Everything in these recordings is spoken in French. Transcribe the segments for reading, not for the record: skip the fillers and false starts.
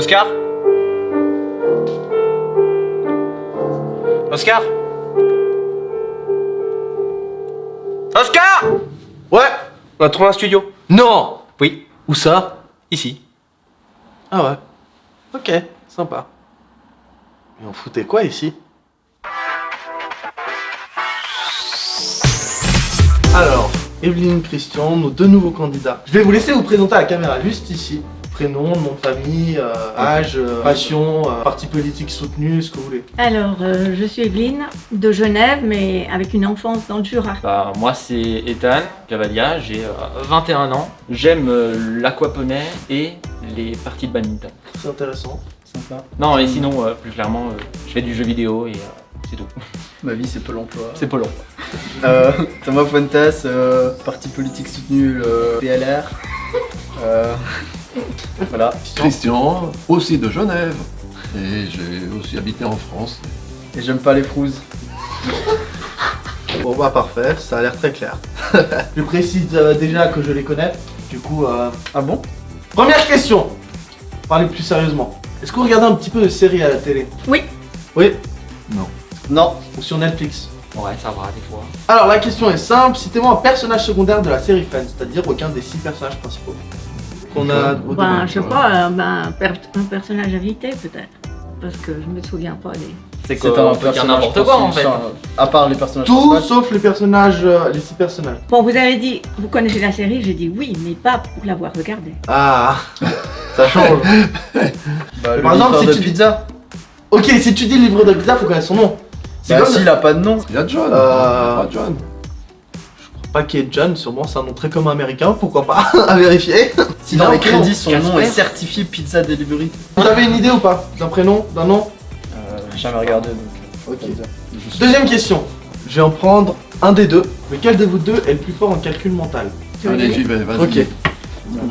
Oscar? Oscar? Oscar? Ouais. On a trouvé un studio. Non. Oui, Où ça? ici. Ah ouais. Ok, sympa. Et on foutait quoi ici? Alors, Evelyne, Christian, nos deux nouveaux candidats. Je vais vous laisser vous présenter à la caméra juste ici. Prénom, nom de famille, âge, passion, parti politique soutenu, ce que vous voulez. Alors, je suis Evelyne, de Genève, mais avec une enfance dans le Jura. Bah, moi c'est Ethan Cavalia, j'ai 21 ans. J'aime l'aquaponais et les parties de badminton. C'est intéressant. Sympa. Non, et sinon, plus clairement, je fais du jeu vidéo et c'est tout. Ma vie, c'est Pôle emploi. C'est pas long. Thomas Fuentes, parti politique soutenu, le PLR. Voilà. Christian, aussi de Genève. Et j'ai aussi habité en France. Et j'aime pas les frouses. Bon bah parfait, ça a l'air très clair. Je précise déjà que je les connais. Du coup, Ah bon? première question. Parlez plus sérieusement. Est-ce que vous regardez un petit peu de séries à la télé? Oui. Oui. Non. Ou sur Netflix? Ouais, ça va des fois. Alors la question est simple, citez-moi un personnage secondaire de la série Friends, c'est-à-dire aucun des 6 personnages principaux. Qu'on a au Ben, début. je sais pas, un personnage invité peut-être. Parce que je me souviens pas des. C'est C'est un peut dire personnage n'importe quoi en fait. principal, à part les personnages Tout principaux. sauf les personnages, les 6 personnages. Bon, vous avez dit, vous connaissez la série, j'ai dit oui, mais pas pour l'avoir regardée. Ah, ça change. Bah, le Par exemple, livreur si de tu- pizza. Ok, si tu dis le livre de pizza, faut connaître son nom. C'est Bah comme... s'il a pas de nom. Il y a John. Euh, Pas John. Pas qui est John, sûrement c'est un nom très commun américain, pourquoi pas, à vérifier. Si dans Non, les crédits son nom Casper. est certifié Pizza Delivery. Vous avez une idée ou pas? D'un prénom, d'un nom? J'ai jamais regardé donc. Ok. Deuxième question. Je vais en prendre un des deux, mais quel de vous deux est le plus fort en calcul mental? Allez, j'y vais, vas-y. Ok.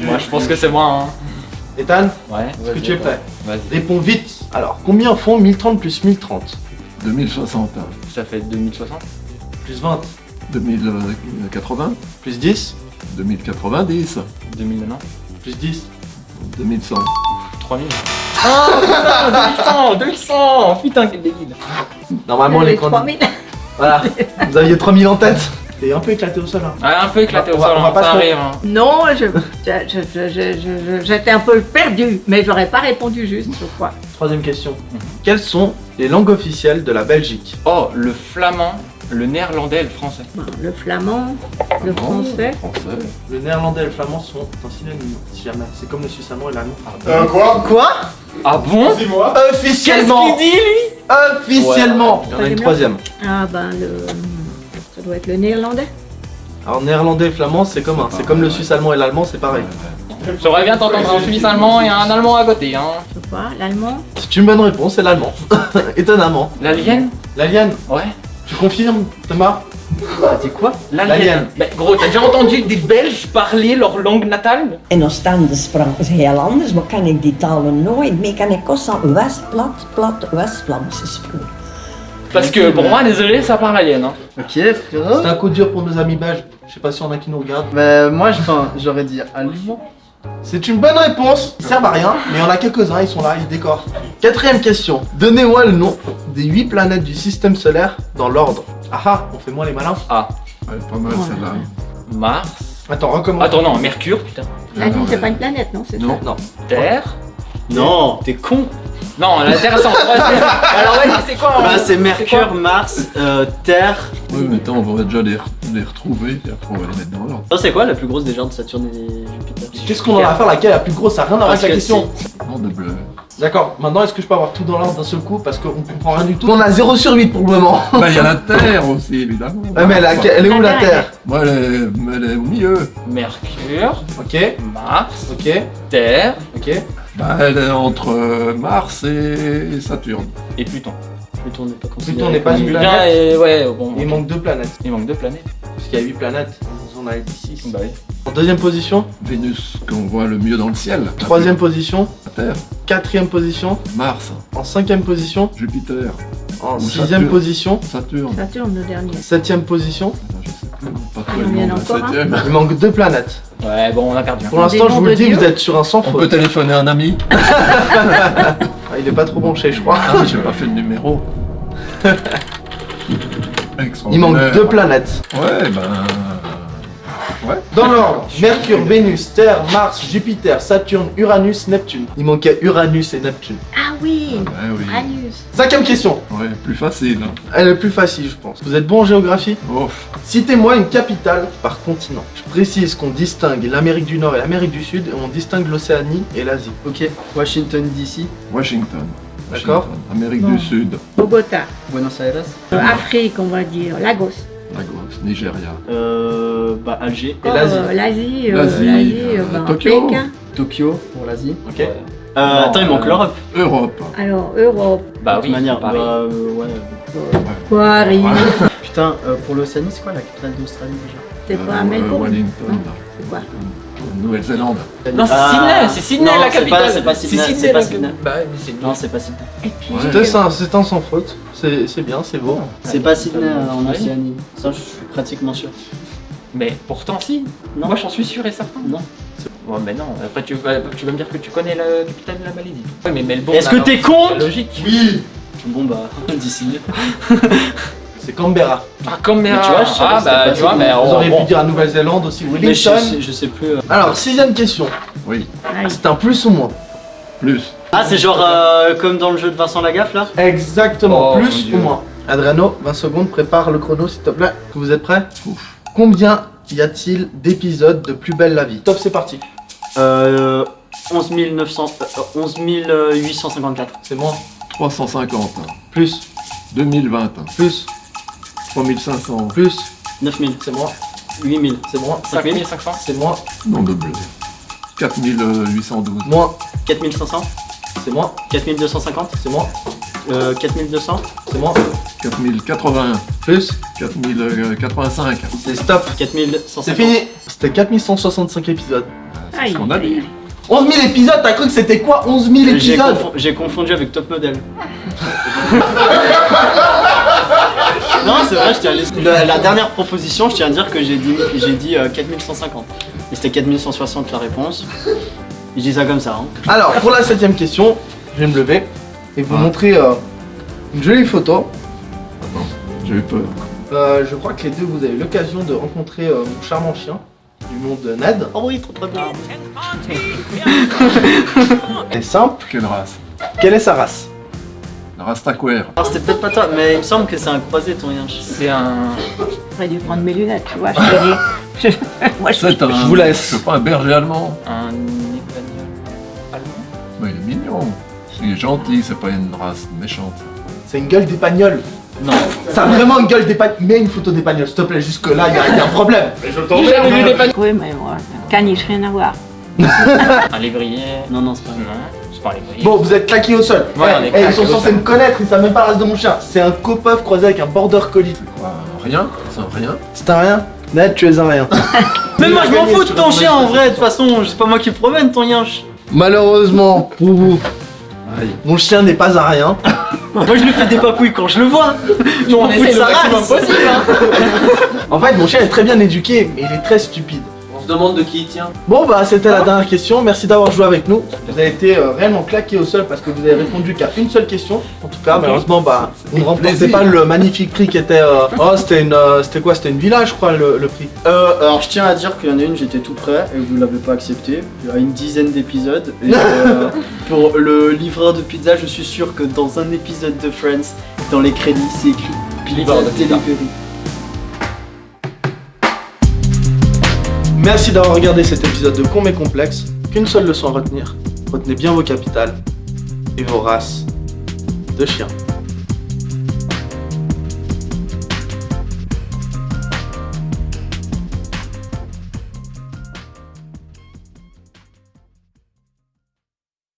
Moi je pense que c'est moi. Hein. Ethan, Ouais, est-ce que tu es prêt? vas-y. Réponds vite. Alors, combien font 1030 plus 1030? 2060, Ça fait 2060. Plus 20, 2080, plus 10, 2090, 2090. plus 10. 2100. 3000. Ah putain, 2100. Putain, quel débile. Normalement, les candidats. 3000. Voilà, vous aviez 3000 en tête. T'es un peu éclaté au sol, hein. Ouais, un peu éclaté au On va- sol, on va hein, pas ça se- arrive. Hein. Non, j'étais un peu perdue, mais j'aurais pas répondu juste, je crois. Troisième question. Quelles sont les langues officielles de la Belgique? Oh, le flamand, le néerlandais et le français. Bon, le flamand, le français. Français. Le néerlandais et le flamand sont un synonyme, si jamais. C'est comme le suisse allemand et l'allemand. Quoi? Ah bon? Officiellement! Qu'est-ce qu'il dit lui? Officiellement! Il y en a une troisième. Ah ben ça doit être le néerlandais. Alors néerlandais et flamand c'est commun, c'est comme le suisse allemand et l'allemand c'est pareil. J'aurais bien t'entendre un suisse allemand et un allemand à côté, hein. Je sais pas, l'allemand. C'est une bonne réponse, c'est l'allemand. Étonnamment. L'alien? L'alien, Ouais. tu confirmes Thomas? C'est quoi? L'alien. Mais gros, t'as déjà entendu des Belges parler leur langue natale? In Oostende spraken ze heel anders, maar kan ik die talen nooit. Maar kan ik constant West-Vlaams spreken. Parce que pour moi, désolé, ça parle alien. Hein. Ok frérot. C'est un coup dur pour nos amis belges, je sais pas si on a qui nous regardent. Bah moi j'aurais dit allemand. C'est une bonne réponse, ils servent à rien, mais il y en a quelques-uns, ils sont là, ils décorent. Quatrième question, donnez-moi le nom des 8 planètes du système solaire dans l'ordre. Ah ah, on fait moins les malins. Ouais, pas mal celle-là. Mars. Attends, recommence. Attends, non, Mercure, putain. La Lune, c'est pas une planète, non? C'est ça? Non. Non. Terre. Non, t'es con. Non, la Terre, c'est en troisième. Alors, vas-y, c'est quoi? Bah c'est quoi Mercure, Mars, Terre. Oui, mais attends, on va déjà les retrouver, et après on va les mettre dans l'ordre. Ça c'est quoi la plus grosse des genres de Saturne et Jupiter? Qu'est-ce qu'on en a à faire, laquelle est la plus grosse, ça n'a rien à voir avec Parce la que question. Ordre de bleu. D'accord, maintenant est-ce que je peux avoir tout dans l'ordre d'un seul coup parce qu'on comprend rien du tout? On a 0 sur 8 pour le moment. Bah, il y a la Terre aussi, évidemment. Ouais, mais elle est où la Terre? Moi, elle est au milieu. Mercure, Ok, Mars, ok, Terre ok. Bah, elle est entre Mars et Saturne. et Pluton. Pluton n'est pas considéré. Pluton n'est pas comme une Bien, planète. et ouais, bon. Il manque 2 planètes. Il manque 2 planètes. Parce qu'il y a 8 planètes, on en a dit 6. Bah oui. En deuxième position, Vénus, qu'on voit le mieux dans le ciel. troisième position, La Terre. quatrième position, Mars. en cinquième position, Jupiter. en Ou sixième Saturne. position, Saturne. Saturne, le dernier. septième position. Je sais plus. Pas Il y en a la encore un. septième. Il manque 2 planètes. Ouais, bon, on a perdu. Pour l'instant, Des je vous noms le de dis, Dieu. vous êtes sur un sans On peut faute. téléphoner un ami. Ah, il est pas trop branché, je crois. Ah oui, j'ai pas fait le numéro. Il manque Extraordinaire. 2 planètes. Ouais, ben. Ouais. Dans l'ordre, Mercure, Vénus, Terre, Mars, Jupiter, Saturne, Uranus, Neptune. Il manquait Uranus et Neptune. Ah oui, Ouais, oui. Uranus. 5ème question. Ouais, plus facile. Hein. Elle est plus facile, je pense. Vous êtes bon en géographie? Ouf. Citez-moi une capitale par continent. Je précise qu'on distingue l'Amérique du Nord et l'Amérique du Sud et on distingue l'Océanie et l'Asie. Ok, Washington DC, Washington. D'accord. Washington. Amérique Bon. du Sud. Bogota. Buenos Aires, Afrique, on va dire. Lagos. Lagos. Nigeria. Alger, Et l'Asie. L'Asie. L'Asie, Tokyo. Pékin. Tokyo pour l'Asie. Ok. Attends, il manque l'Europe. Europe. Alors, Europe. Bah De toute oui, manière, Paris. ouais. Paris. Putain, pour l'Océanie, c'est quoi la capitale d'Australie déjà? C'est pas Melbourne. Wellington. Non, c'est quoi? Nouvelle-Zélande. Non, c'est Ah. Sydney, c'est Sydney Non, la capitale. c'est pas Sydney, c'est la pas capitale. Sydney. Bah, mais c'est Non, c'est pas Sydney. Et puis, Ouais. C'est un sans faute. C'est bien, c'est beau. C'est pas Sydney en Océanie. Ça, je suis pratiquement sûr. Mais pourtant, si. Non. Moi, j'en suis sûr et certain. Non. Ouais, mais non. Après, tu vas me dire que tu connais la capitale de la Malaisie. Ouais, mais Melbourne. Est-ce que alors, t'es con? c'est logique. Oui. Bon bah, d'ici. C'est Canberra. Ah, comme Mais tu vois, je savais ah, que c'était bah, pas tu vois, Sydney. mais Vous auriez bon. pu dire à Nouvelle-Zélande aussi, Mais Wellington. je sais plus. Alors, 6ème question. Oui. Aïe. C'est un plus ou moins? Plus. Ah, c'est genre comme dans le jeu de Vincent Lagaffe là? Exactement, Oh, mon plus Dieu. ou moins. Adriano, 20 secondes, prépare le chrono s'il te plaît. Vous êtes prêts? Ouf. Combien y a-t-il d'épisodes de Plus belle la vie? Top, c'est parti. 11 854. C'est moins. 350. Plus, 2020. plus, 3500. plus. 9000. C'est moins, 8000. c'est moins, 5500. c'est moins, Non de bleu. 4812. moins, 4500. c'est moins, 4250. c'est moins, 4200. c'est moins. 4081. Plus, 4085. c'est stop. 4150. C'est fini. C'était 4165 épisodes. C'est Aïe, ce qu'on a dit. 11 000 épisodes, t'as cru que c'était quoi 11 000 épisodes? J'ai confondu avec Top Model. Non, c'est vrai, je tiens à laisser. La dernière proposition, je tiens à dire que j'ai dit 4150. Et c'était 4160 la réponse. Je dis ça comme ça. Hein. Alors, pour la 7ème question, je vais me lever et vous montrer une jolie photo. J'ai eu peur. Je crois que les deux, vous avez eu l'occasion de rencontrer mon charmant chien du nom de Ned. Oh oui, trop bien. Elle est simple. Quelle race? Quelle est sa race? La race Taquer. Alors c'était peut-être pas toi, mais il me semble que c'est un croisé ton yinche. C'est un. j'aurais dû prendre mes lunettes, tu vois. Je te dis. Moi, je C'est un. Je vous laisse. C'est pas un berger allemand. Un espagnol allemand. Mais il est mignon. Il est gentil, c'est pas une race méchante. C'est une gueule d'épagnol. Non. Ça a vraiment une gueule d'épagnol. Mets une photo d'épagnol, s'il te plaît, jusque-là, il y a un problème. J'avais vu des panneaux. Oui, mais moi, caniche, rien à voir. Un lévrier. Non, non, c'est pas Non, c'est pas un lévrier. Bon, vous êtes claqués au sol. Ouais, on est Ils claqués sont au censés sol. me connaître, ils savent même pas la race de mon chien. C'est un copain croisé avec un border collie. Quoi, rien? C'est un rien? C'est un rien? Ned, tu es un rien. Mais moi je m'en gagné fous de sur ton le chien en match. vrai, de toute façon, c'est pas moi qui le promène ton yinche. Malheureusement pour vous, mon chien n'est pas un rien. Moi je lui fais des papouilles quand je le vois. Je m'en On fous de essaie le sa maximum race. possible. Hein. En fait, mon chien est très bien éduqué, mais il est très stupide. On se demande de qui il tient. Bon bah c'était la dernière question, merci d'avoir joué avec nous. Vous avez été réellement claqué au sol parce que vous avez répondu qu'à une seule question. En tout cas, malheureusement, bah vous ne remportez plaisir. pas le magnifique prix qui était... Oh c'était quoi? C'était une villa je crois le prix. Alors je tiens à dire qu'il y en a une, j'étais tout prêt et vous l'avez pas accepté. Il y a une dizaine d'épisodes. Et pour le livreur de pizza, je suis sûr que dans un épisode de Friends, dans les crédits, c'est écrit Pizza Livreur de pizza. Delivery. Merci d'avoir regardé cet épisode de Con mais complexe. Qu'une seule leçon à retenir. Retenez bien vos capitales et vos races de chiens.